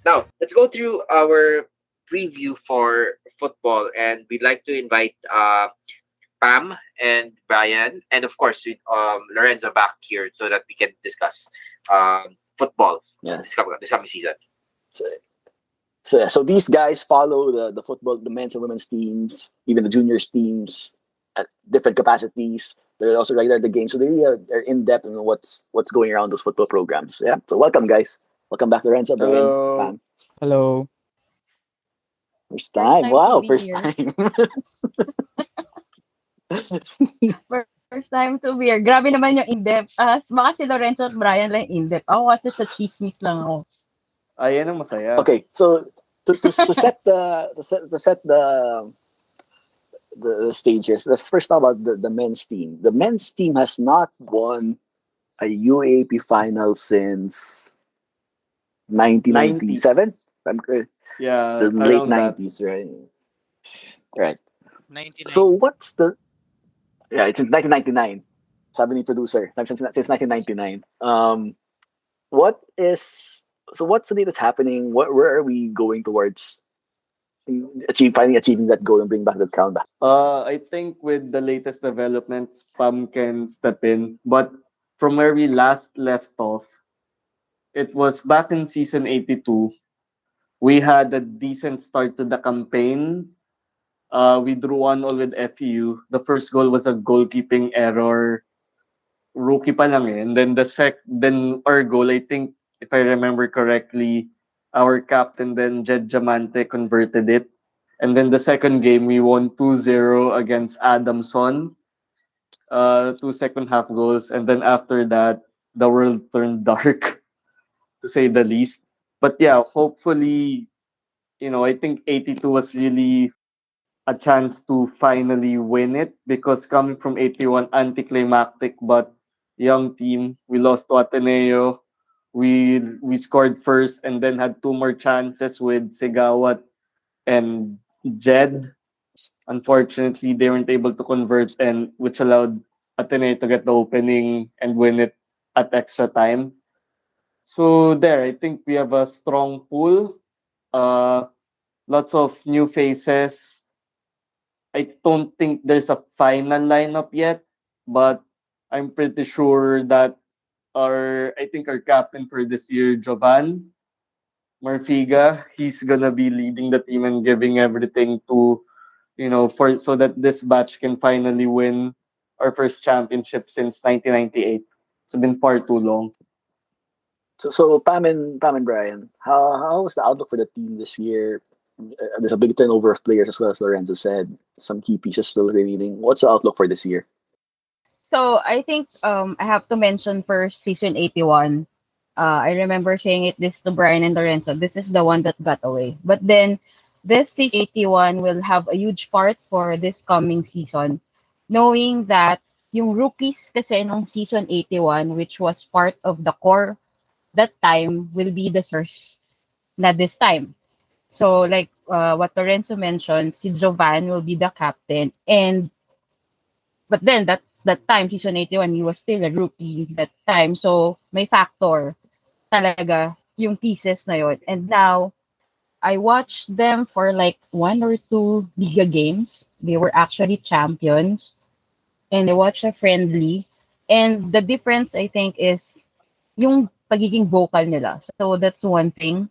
Now, let's go through our preview for football, and we'd like to invite Pam and Brian, and of course with Lorenzo back here so that we can discuss football this coming season. So, so these guys follow the football, the men's and women's teams, even the juniors teams at different capacities. They're also regular at the game, so they really are in depth in what's going around those football programs. Yeah. So welcome, guys. Welcome back, Lorenzo, Brian, Hello. Pam. Hello. First time. Wow, to be first here. time. First time to be here. Grabe naman yung in-depth. Baka si Lorenzo at Brian lang in-depth. Ako kasi sa chismis lang ako. Ayan ang masaya. Okay, so to set the stages, let's first talk about the men's team. The men's team has not won a UAAP final since 1997. I'm correct. Yeah, The late around that. 90s, right? Right. 99. So what's the? Yeah, it's in 1999. Sabi ni producer, since 1999. What is what's the date that's happening? Where are we going towards achieving that goal and bring back the crown back? I think with the latest developments, Pam can step in. But from where we last left off, it was back in season 82. We had a decent start to the campaign. We drew 1-1 with FEU. The first goal was a goalkeeping error. Rookie pa lang eh. And then then our goal, I think, if I remember correctly, our captain then Jed Diamante converted it. And then the second game, we won 2-0 against Adamson. Two second half goals. And then after that, the world turned dark, to say the least. But yeah, hopefully, I think 82 was really a chance to finally win it, because coming from 81, anticlimactic but young team, we lost to Ateneo. We scored first and then had two more chances with Segawat and Jed. Unfortunately, they weren't able to convert, and which allowed Ateneo to get the opening and win it at extra time. So there, I think we have a strong pool. Uh, Lots of new faces. I don't think there's a final lineup yet, but I'm pretty sure that our captain for this year, Jovan Marfiga, he's gonna be leading the team and giving everything to for so that this batch can finally win our first championship since 1998. It's been far too long. So Pam and Brian, how was the outlook for the team this year? There's a big turnover of players, as well as Lorenzo said. Some key pieces still remaining. What's the outlook for this year? So I think I have to mention first season 81. I remember saying it this to Brian and Lorenzo. This is the one that got away. But then this season 81 will have a huge part for this coming season, knowing that yung rookies kasi nung season 81, which was part of the core that time, will be the source na this time. So like what Lorenzo mentioned, si Jovan will be the captain, and but then that time, season 81, he was still a rookie that time. So may factor talaga yung pieces na yun. And now, I watched them for like one or two Liga games. They were actually champions. And I watched a friendly. And the difference, I think, is yung pagiging vocal nila. So that's one thing.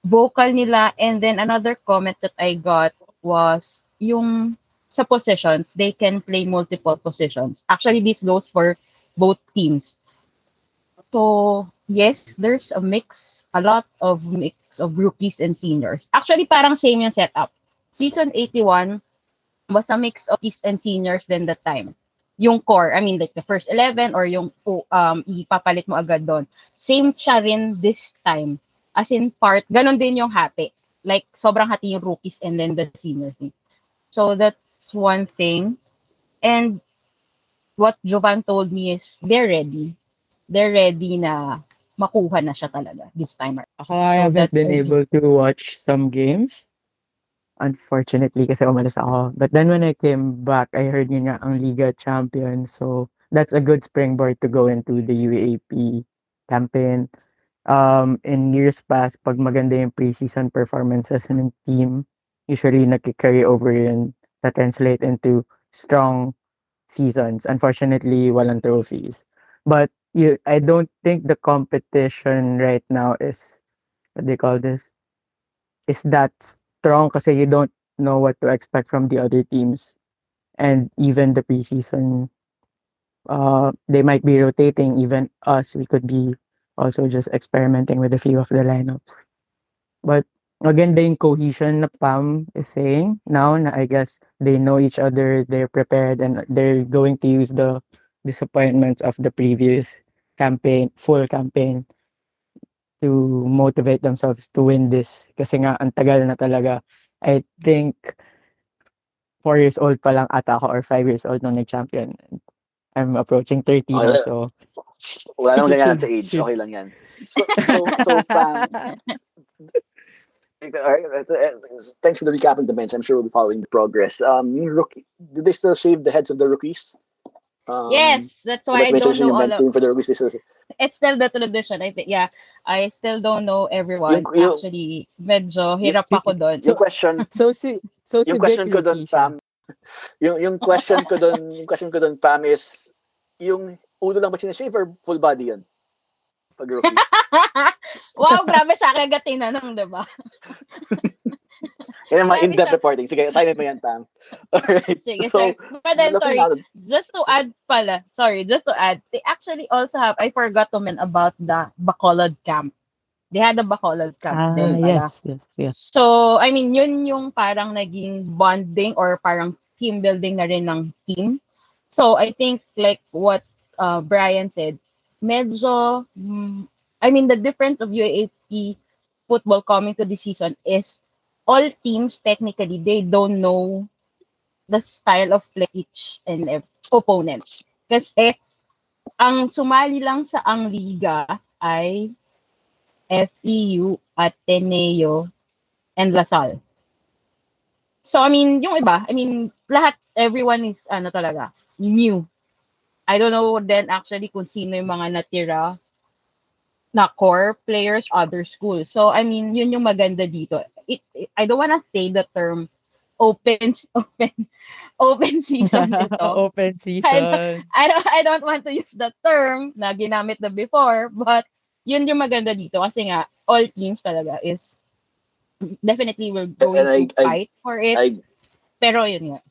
Vocal nila. And then another comment that I got was yung sa positions, they can play multiple positions. Actually, this goes for both teams. So, yes, there's a lot of mix of rookies and seniors. Actually, parang same yung setup. Season 81 was a mix of rookies and seniors then that time. Yung core, I mean, like the first 11 or yung ipapalit mo agad doon. Same siya rin this time. As in part, ganun din yung hati. Like, sobrang hati yung rookies and then the seniors. So, that's one thing. And what Jovan told me is they're ready na makuha na siya talaga this time. Ako, I So haven't that's been I think. able to watch some games. Unfortunately, kasi umalis ako. But then when I came back, I heard yun nga ang Liga champion. So that's a good springboard to go into the UAAP campaign. In years past, pag maganda yung preseason performances ng team, usually nagki-carry over yun that translate into strong seasons. Unfortunately, walang trophies. But I don't think the competition right now is, what do you call this? Is that strong kasi you don't know what to expect from the other teams. And even the preseason, they might be rotating. Even us, we could be also just experimenting with a few of the lineups. But maganda yung cohesion na Pam is saying now na I guess they know each other, they're prepared, and they're going to use the disappointments of the previous campaign, full campaign, to motivate themselves to win this. Kasi nga, ang tagal na talaga. I think 4 years old pa lang ata ako or 5 years old nung nag-champion. I'm approaching 30 Okay, now, so wala namang ganyan sa should age. should Okay lang yan. So Pam, alright, thanks for the recap of the bench. I'm sure we'll be following the progress. Yung rookie, do they still shave the heads of the rookies? Um, Yes, that's why let's I mention don't know yung all men's of. team for the rookies. It's still the tradition. I think, yeah, I still don't know Yung, everyone. yung, Actually, medyo yung, hirap ako doon. yung question, so si yung Vic question ko doon, rookie siya. Pam, yung question ko doon, Pam, is yung ulo lang ba sinashave or full body yun pag rookie? Wow, grabe sa akin agad tinanong, di ba? Yan ang mga Grabe in-depth siya. reporting. Sige, assignment mo yan, Pam. Alright. Sige, So, sorry. But then, looking sorry, now, just to add pala, sorry, just to add, they actually also have, I forgot to mention about the Bacolod camp. They had a Bacolod camp din pala. Yes. So, I mean, yun yung parang naging bonding or parang team building na rin ng team. So, I think like what Brian said, medyo, I mean, the difference of UAAP football coming to this season is all teams technically, they don't know the style of play each and opponent. Kasi, ang sumali lang sa ang liga ay FEU, Ateneo, and Lasal. So, I mean, yung iba, I mean, lahat, everyone is, ano talaga, new. I don't know then actually kung sino yung mga natira na core players other schools. So, I mean, yun yung maganda dito. I don't wanna say the term open open season ito. Open I don't, season. I don't want to use the term na ginamit na before, but yun yung maganda dito kasi nga all teams talaga is definitely will and going to fight for it. I, Pero yun nga.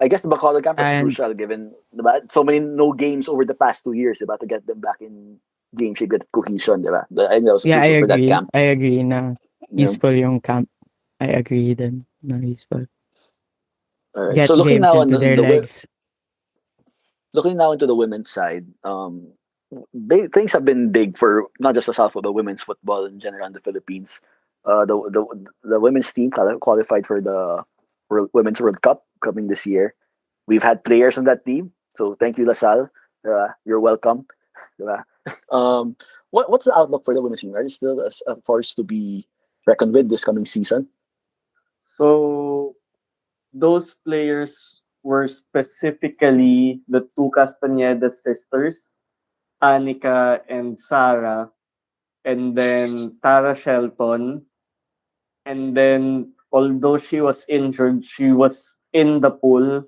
I guess the Bacolod camp was And crucial given diba? So many no games over the past 2 years diba? To get them back in game shape, get cohesion. Diba? I think that was yeah, crucial for that camp. I agree na You know? useful yung camp. I agree din na useful. All right. Get So games into their legs. looking now into the women's side, things have been big for not just Asal football, women's football in general in the Philippines. The women's team qualified for the Women's World Cup coming this year. We've had players on that team, so thank you, Lasal. You're welcome. What's the outlook for the women's team? Are they still a force to be reckoned with this coming season? So those players were specifically the two Castañeda sisters, Anika and Sarah, and then Tara Shelton. And then, although she was injured, she was in the pool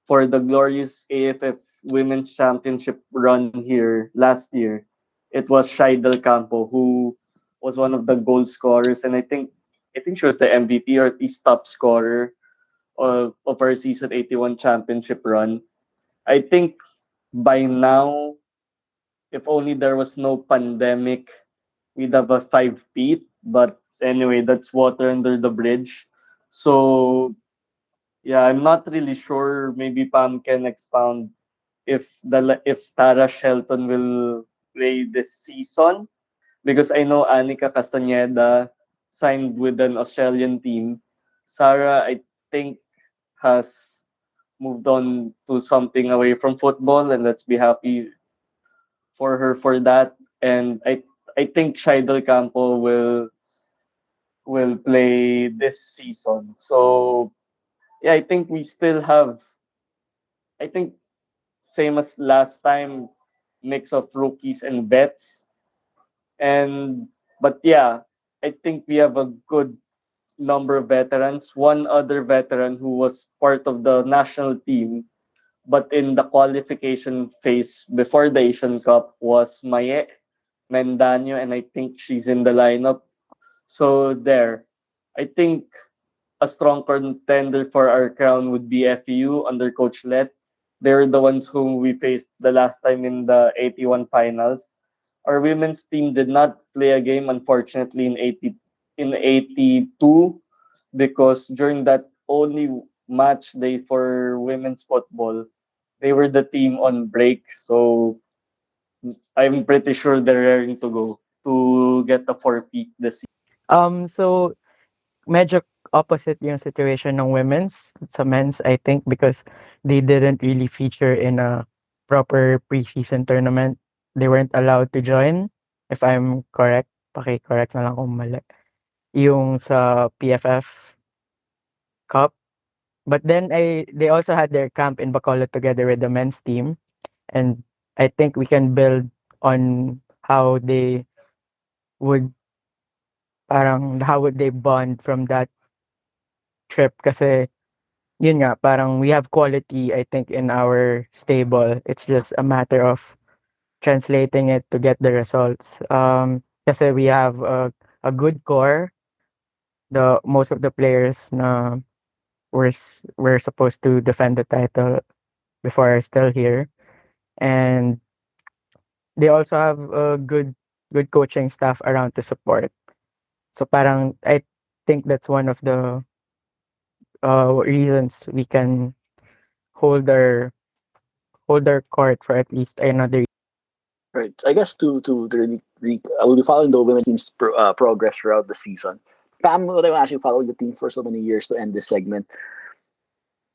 for the glorious AFF Women's Championship run here last year. It was Shaidel Campo who was one of the goal scorers, and I think she was the MVP or at least top scorer of our season 81 championship run. I think by now, if only there was no pandemic, we'd have a five-peat. But anyway, that's water under the bridge. So yeah, I'm not really sure. Maybe Pam can expound if Tara Shelton will play this season because I know Anika Castañeda signed with an Australian team. Sarah, I think, has moved on to something away from football, and let's be happy for her for that. And I think Shaidel Campo will play this season. So yeah, I think we still have. I think same as last time, mix of rookies and vets. And but yeah, I think we have a good number of veterans. One other veteran who was part of the national team, but in the qualification phase before the Asian Cup was Maye Mendanyo, and I think she's in the lineup. So there, I think a strong contender for our crown would be FEU under Coach Let. They're the ones whom we faced the last time in the 81 finals. Our women's team did not play a game, unfortunately, in 82 because during that only match day for women's football, they were the team on break. So I'm pretty sure they're raring to go to get the forfeit this So medyo opposite yung situation ng women's sa men's, I think, because they didn't really feature in a proper preseason tournament. They weren't allowed to join, if I'm correct. Paki-correct na lang kung mali. Yung sa PFF Cup. But then they also had their camp in Bacolod together with the men's team, and I think we can build on how they would how would they bond from that trip kasi yun nga, parang we have quality, I think, in our stable. It's just a matter of translating it to get the results. Kasi we have a good core. The most of the players na were supposed to defend the title before are still here, and they also have a good coaching staff around to support. So parang I think that's one of the reasons we can hold our hold our court for at least another. Right. I guess to really I will be following the women's team's progress throughout the season. Pam, what I actually following the team for so many years to end this segment.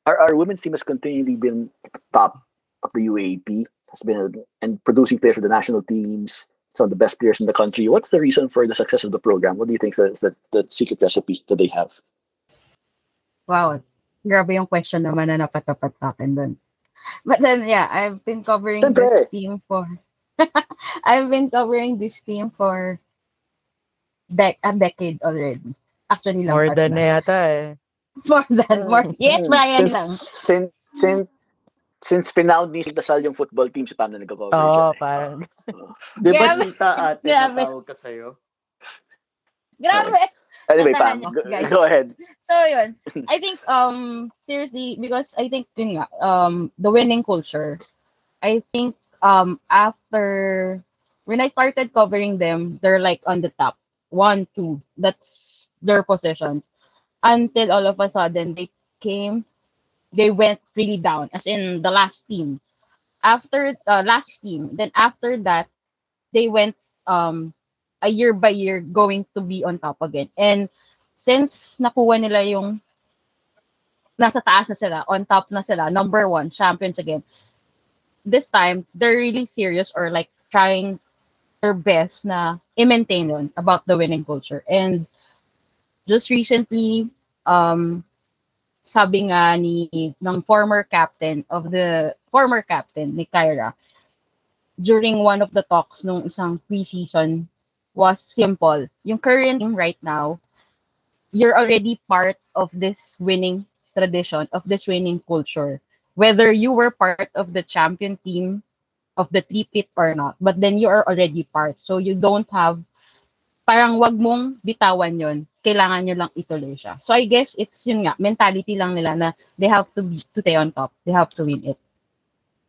Our women's team has continually been top of the UAAP, has been and producing players for the national teams, some of the best players in the country. What's the reason for the success of the program? What do you think is the secret recipe that they have? Wow, grabe yung question naman na napatapat sa akin dun. But then, yeah, Siyempre, I've been covering this team for a decade already. Actually, More lampas than na. na yata eh. More. Yes, Brian since lang. since pinound ni Dasal yung football team, si Pam na nag-cover dyan Oo, eh. parang Di ba Grabe. tita ate na Grabe. tawag ka sa'yo? Grabe. Anyway, Tatahan Pam, nyo, guys. go ahead. So, yun. I think, seriously, because I think, yun nga, the winning culture, I think, after, when I started covering them, they're like on the top. One, two. That's their positions. Until all of a sudden, they went really down, as in the last team. After last team, then after that, they went a year by year going to be on top again. And since nakuha nila yung nasa taas na sila, on top na sila, number one, champions again, this time, they're really serious or like trying their best na i-maintain yun about the winning culture. And just recently, sabi nga ng former captain ni Kyra, during one of the talks nung isang preseason was simple. Yung current team right now, you're already part of this winning tradition, of this winning culture. Whether you were part of the champion team of the three-pit or not, but then you are already part. So you don't have, parang wag mong bitawan yon. Kailangan nyo lang ituloy siya. So I guess it's yun nga, mentality lang nila na they have to stay on top. They have to win it.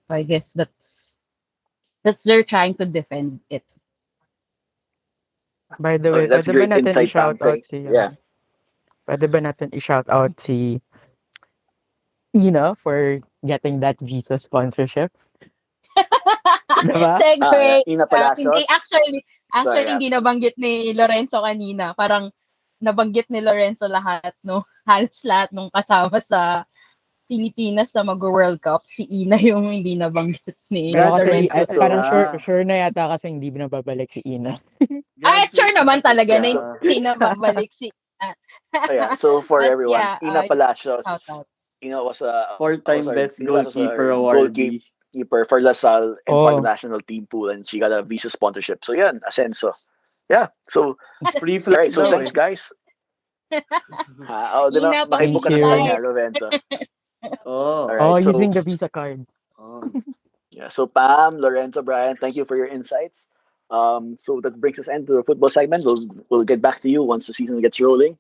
So I guess that's they're trying to defend it. by the way, Okay, that's pwede ba great natin insight, Pam. i-shout out si Yeah. pwede ba natin i-shout out si Ina for getting that visa sponsorship? Diba? Yeah. Segue. Ina Hindi, Palacios. So actually, yeah. hindi nabanggit ni Lorenzo kanina. Parang nabanggit ni Lorenzo lahat, no? Halos lahat nung kasama sa Pilipinas na mag-World Cup. Si Ina yung hindi nabanggit ni Oo, kasi Graduate Lorenzo. kasi parang So siya. sure na yata kasi hindi na babalik si Ina. Sure Graduate na naman kasi talaga siya. yeah. na So hindi na babalik si Ina. yeah. So for But everyone, yeah, Ina shout Palacios. out. Ina Four-time best Was goalkeeper our awardee. goalkeeper for Lasal and part of Oh, the national team pool, and she got a visa sponsorship. So yeah, Asenso. Yeah. So, It's Free all right. flex So daw thanks, eh. guys. Di ba, Ina, thank makibook ka na pa-visa sa you. kanya, tayo. Lorenzo. All Oh. right. Oh, So, using the Visa card. Oh. yeah. So, Pam, Lorenzo, Brian, thank you for your insights. So that brings us end to the football segment. We'll get back to you once the season gets rolling,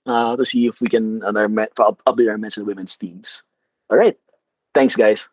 to see if we can update our men's and women's teams. All right. Thanks, guys.